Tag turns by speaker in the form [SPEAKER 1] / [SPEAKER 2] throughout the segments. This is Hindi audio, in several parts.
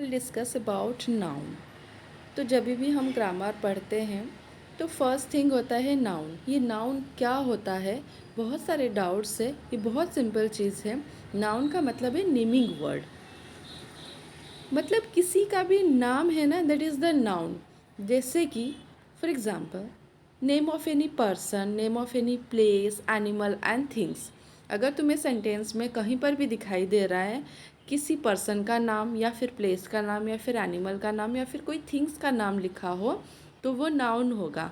[SPEAKER 1] Will discuss about noun. तो जब भी हम ग्रामर पढ़ते हैं तो फर्स्ट थिंग होता है नाउन। ये नाउन क्या होता है, बहुत सारे डाउट्स है। ये बहुत सिंपल चीज़ है। नाउन का मतलब है नेमिंग वर्ड, मतलब किसी का भी नाम है ना, दैट इज़ द नाउन। जैसे कि for example name of any person, name of any place, animal and things. अगर तुम्हें सेंटेंस में कहीं पर भी दिखाई दे रहा है किसी पर्सन का नाम या फिर प्लेस का नाम या फिर एनिमल का नाम या फिर कोई थिंग्स का नाम लिखा हो तो वो नाउन होगा।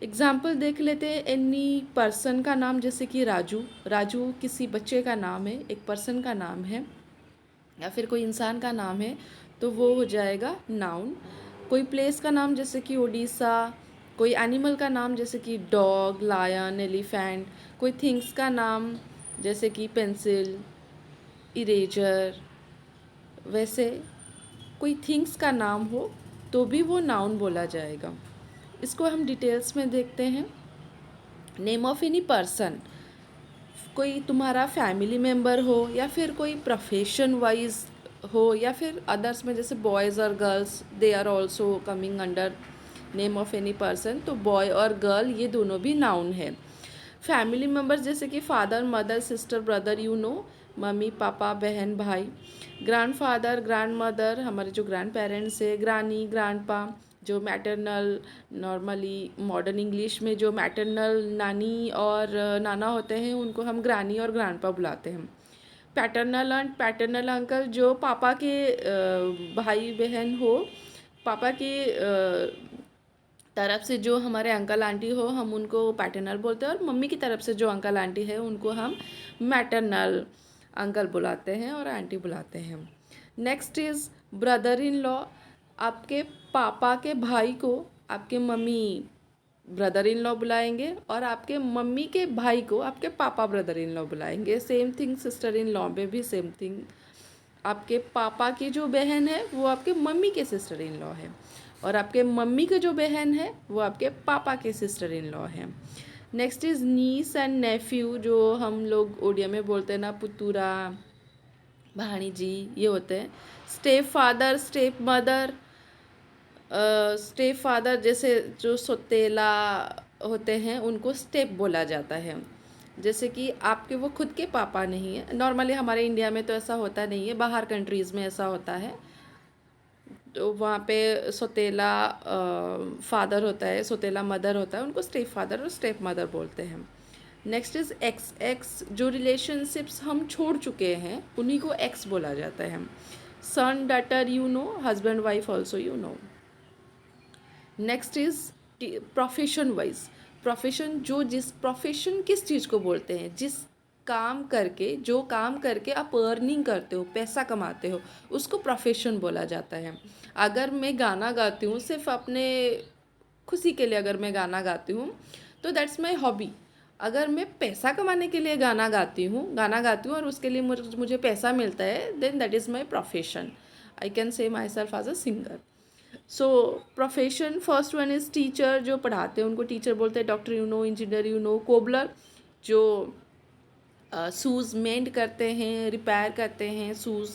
[SPEAKER 1] एग्जाम्पल देख लेते हैं। एनी पर्सन का नाम जैसे कि राजू। राजू किसी बच्चे का नाम है, एक पर्सन का नाम है या फिर कोई इंसान का नाम है तो वो हो जाएगा नाउन। कोई प्लेस का नाम जैसे कि उड़ीसा, कोई एनिमल का नाम जैसे कि डॉग, लायन, एलिफेंट, कोई थिंग्स का नाम जैसे कि पेंसिल, इरेजर, वैसे कोई थिंग्स का नाम हो तो भी वो नाउन बोला जाएगा। इसको हम डिटेल्स में देखते हैं। नेम ऑफ एनी पर्सन, कोई तुम्हारा फैमिली मेम्बर हो या फिर कोई प्रोफेशन वाइज हो या फिर अदर्स में जैसे बॉयज़ और girls, they are also coming under name of any person. तो बॉय और गर्ल ये दोनों भी नाउन है। फैमिली मेम्बर्स जैसे कि father, mother, sister, brother, you know, मम्मी पापा, बहन भाई। ग्रैंड फादर, ग्रैंड मदर, हमारे जो ग्रैंड पेरेंट्स है। ग्रानी, ग्रैंड पा, जो मैटरनल, नॉर्मली मॉडर्न इंग्लिश में जो मैटरनल नानी और नाना होते हैं उनको हम ग्रानी और ग्रैंडपा बुलाते हैं। पैटर्नल एंड पैटर्नल अंकल, जो पापा के भाई बहन हो, पापा के तरफ से जो हमारे अंकल आंटी हो हम उनको पैटर्नल बोलते हैं, और मम्मी की तरफ से जो अंकल आंटी है उनको हम मैटरनल अंकल बुलाते हैं और आंटी बुलाते हैं। Next is brother in law. आपके पापा के भाई को आपके मम्मी ब्रदर इन लॉ बुलाएंगे और आपके मम्मी के भाई को आपके पापा ब्रदर इन लॉ बुलाएंगे। Same thing sister in law में भी सेम थिंग। आपके पापा की जो बहन है वो आपके मम्मी के सिस्टर इन लॉ है, और आपके मम्मी की जो बहन है वो आपके पापा के सिस्टर इन लॉ है। Next is niece and nephew, जो हम लोग ओडिया में बोलते हैं ना, पुतूरा, भाणीजी, ये होते हैं। Step father, step mother. Step father जैसे जो सौतेला होते हैं उनको स्टेप बोला जाता है। जैसे कि आपके वो खुद के पापा नहीं है। नॉर्मली हमारे इंडिया में तो ऐसा होता नहीं है, बाहर कंट्रीज़ में ऐसा होता है। तो वहाँ पे सौतेला फादर होता है, सौतेला मदर होता है, उनको स्टेप फादर और स्टेप मदर बोलते हैं। Next is x. एक्स जो रिलेशनशिप्स हम छोड़ चुके हैं उन्हीं को एक्स बोला जाता है। Son, daughter, you know, husband wife also you know. Next is profession wise. Profession, जो जिस प्रोफेशन किस चीज़ को बोलते हैं, जिस काम करके, जो काम करके आप अर्निंग करते हो, पैसा कमाते हो, उसको प्रोफेशन बोला जाता है। अगर मैं गाना गाती हूँ सिर्फ अपने खुशी के लिए, अगर मैं गाना गाती हूँ तो दैट्स माई हॉबी। अगर मैं पैसा कमाने के लिए गाना गाती हूँ और उसके लिए मुझे पैसा मिलता है, then that is my profession. I can say myself as a singer. So profession, first one is teacher, जो पढ़ाते हैं उनको टीचर बोलते हैं। Doctor you know, engineer you know. Cobbler जो शूज़ मेंड करते हैं, रिपेयर करते हैं शूज़,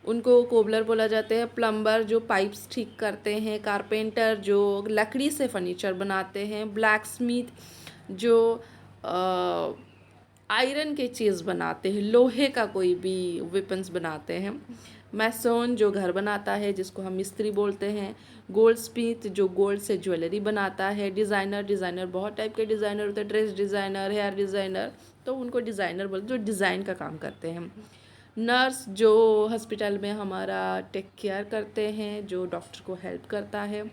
[SPEAKER 1] उनको कोबलर बोला जाता है। प्लम्बर जो पाइप्स ठीक करते हैं। कारपेंटर जो लकड़ी से फर्नीचर बनाते हैं। ब्लैक स्मिथ जो आयरन के चीज़ बनाते हैं, लोहे का कोई भी वेपन्स बनाते हैं। मैसोन जो घर बनाता है जिसको हम मिस्त्री बोलते हैं। गोल्ड स्मिथ जो गोल्ड से ज्वेलरी बनाता है। डिज़ाइनर, डिज़ाइनर बहुत टाइप के डिज़ाइनर होते हैं, ड्रेस डिज़ाइनर, हेयर डिज़ाइनर, तो उनको डिज़ाइनर बोलते हैं, जो डिज़ाइन का काम करते हैं। नर्स जो हॉस्पिटल में हमारा टेक केयर करते हैं, जो डॉक्टर को हेल्प करता है।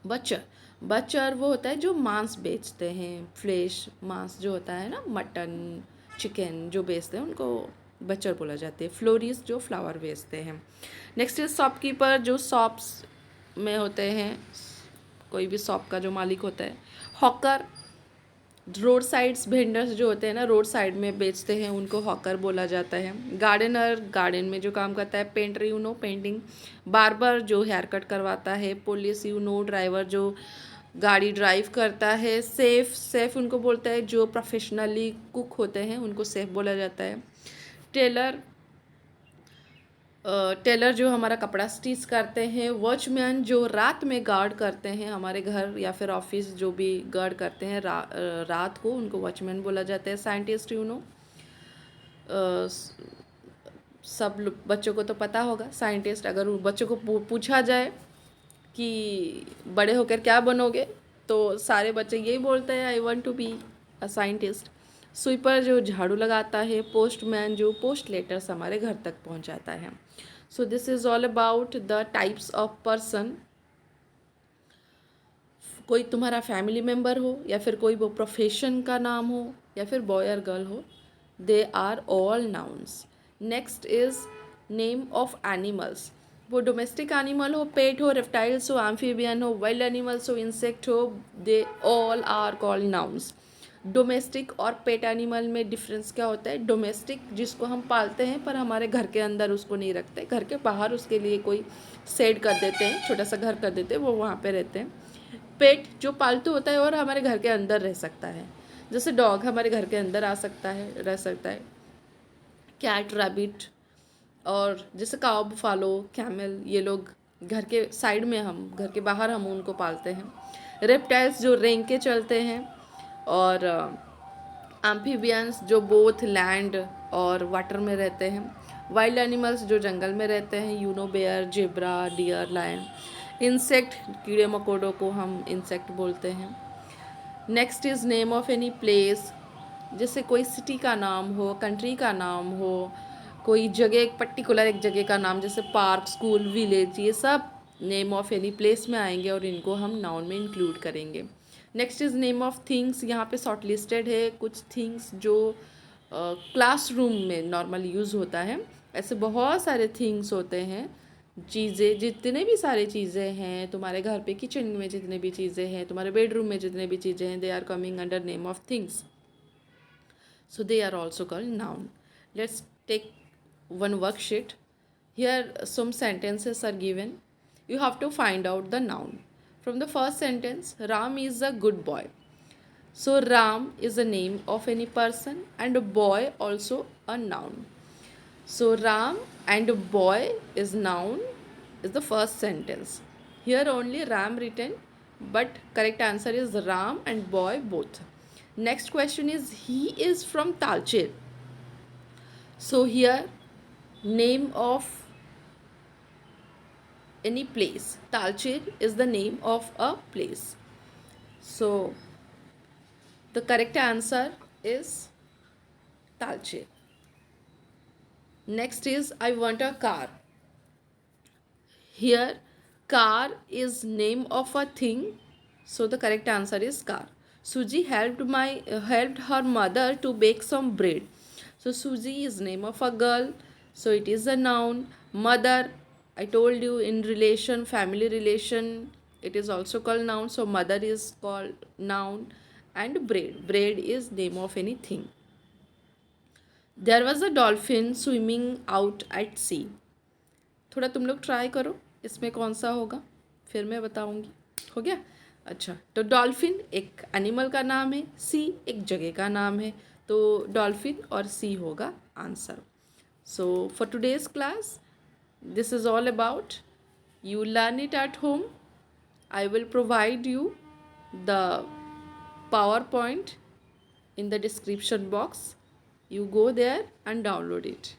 [SPEAKER 1] बचर, बचर वो होता है जो मांस बेचते हैं, फ्लेश, मांस जो होता है ना, मटन, चिकन जो बेचते हैं उनको बचर बोला जाता है। फ्लोरिस्ट जो फ्लावर बेचते हैं। नेक्स्ट इज शॉपकीपर, जो शॉप्स में होते हैं, कोई भी शॉप का जो मालिक होता है। हॉकर, रोड साइड्स वेंडर्स जो होते हैं ना, रोड साइड में बेचते हैं, उनको हॉकर बोला जाता है। गार्डनर गार्डन में जो काम करता है। Painter you know, painting. Barber जो हेयर कट करवाता है। पुलिस यू नो, ड्राइवर जो गाड़ी ड्राइव करता है। सेफ, सेफ उनको बोलता है जो प्रोफेशनली कुक होते हैं, उनको सेफ बोला जाता है। टेलर टेलर जो हमारा कपड़ा स्टिच करते हैं, वॉचमैन जो रात में गार्ड करते हैं हमारे घर या फिर ऑफिस जो भी गार्ड करते हैं रात को, उनको वॉचमैन बोला जाता है। साइंटिस्ट सब बच्चों को तो पता होगा साइंटिस्ट। अगर उन बच्चों को पूछा जाए कि बड़े होकर क्या बनोगे, तो सारे बच्चे यही बोलते हैं, I want to be a scientist. Sweeper जो झाड़ू लगाता है, पोस्टमैन जो पोस्ट लेटर्स हमारे घर तक पहुंचाता है। So this is all about the types of person. कोई तुम्हारा फैमिली मेम्बर हो या फिर कोई वो प्रोफेशन का नाम हो या फिर बॉय और गर्ल हो, they are all nouns. Next is name of animals. वो डोमेस्टिक एनिमल हो, पेट हो, रेप्टाइल्स हो, एम्फीबियन हो, वाइल्ड एनिमल्स हो, इंसेक्ट हो, they all are called nouns. Domestic और पेट एनिमल में डिफरेंस क्या होता है? डोमेस्टिक जिसको हम पालते हैं पर हमारे घर के अंदर उसको नहीं रखते, घर के बाहर उसके लिए कोई शेड कर देते हैं, छोटा सा घर कर देते हैं, वो वहाँ पे रहते हैं। पेट जो पालतू होता है और हमारे घर के अंदर रह सकता है, जैसे डॉग हमारे घर के अंदर आ सकता है, रह सकता है। कैट, रैबिट, और जैसे काऊ, बुफालो, कैमल, ये लोग घर के साइड में, हम घर के बाहर हम उनको पालते हैं। रेप्टाइल्स जो रेंग के चलते हैं, और एम्फीबियंस जो बोथ लैंड और वाटर में रहते हैं। वाइल्ड एनिमल्स जो जंगल में रहते हैं, you know bear, zebra, deer, lion. Insect, कीड़े मकोड़ों को हम इंसेक्ट बोलते हैं। Next is name of any place, जैसे कोई सिटी का नाम हो, कंट्री का नाम हो, कोई जगह, एक पर्टिकुलर एक जगह का नाम, जैसे पार्क, स्कूल, विलेज, ये सब नेम ऑफ एनी प्लेस में आएंगे और इनको हम नाउन में इंक्लूड करेंगे। Next is name of things. यहाँ पे शॉर्ट लिस्टेड है कुछ थिंग्स जो क्लासरूम में नॉर्मल यूज़ होता है। ऐसे बहुत सारे थिंग्स होते हैं, चीज़ें, जितने भी सारे चीज़ें हैं तुम्हारे घर पे, किचन में जितने भी चीज़ें हैं, तुम्हारे बेडरूम में जितने भी चीज़ें हैं, they are coming under name of things, so they are also called noun. Let's take one worksheet. Here some sentences are given. You have to find out the noun. From the first sentence, Ram is a good boy. So Ram is a name of any person and a boy also a noun. So Ram and boy is noun is the first sentence. Here only Ram written, but correct answer is Ram and boy both. Next question is, he is from Talcher. So here name of any place. Talcher is the name of a place. So the correct answer is Talcher. Next is, I want a car. Here car is name of a thing, so the correct answer is car. Suji helped her mother to bake some bread. So Suji is name of a girl, so it is a noun. Mother, I told you, in relation, family relation, it is also called noun, so mother is called noun. And bread is name of anything. There was a dolphin swimming out at sea. थोड़ा तुम लोग ट्राई करो, इसमें कौन सा होगा, फिर मैं बताऊंगी। हो गया? अच्छा, तो डॉल्फिन एक एनिमल का नाम है, सी एक जगह का नाम है, तो डॉल्फिन और सी होगा answer. So for today's class this is all about, you learn it at home. I will provide you the PowerPoint in the description box. You go there and download it.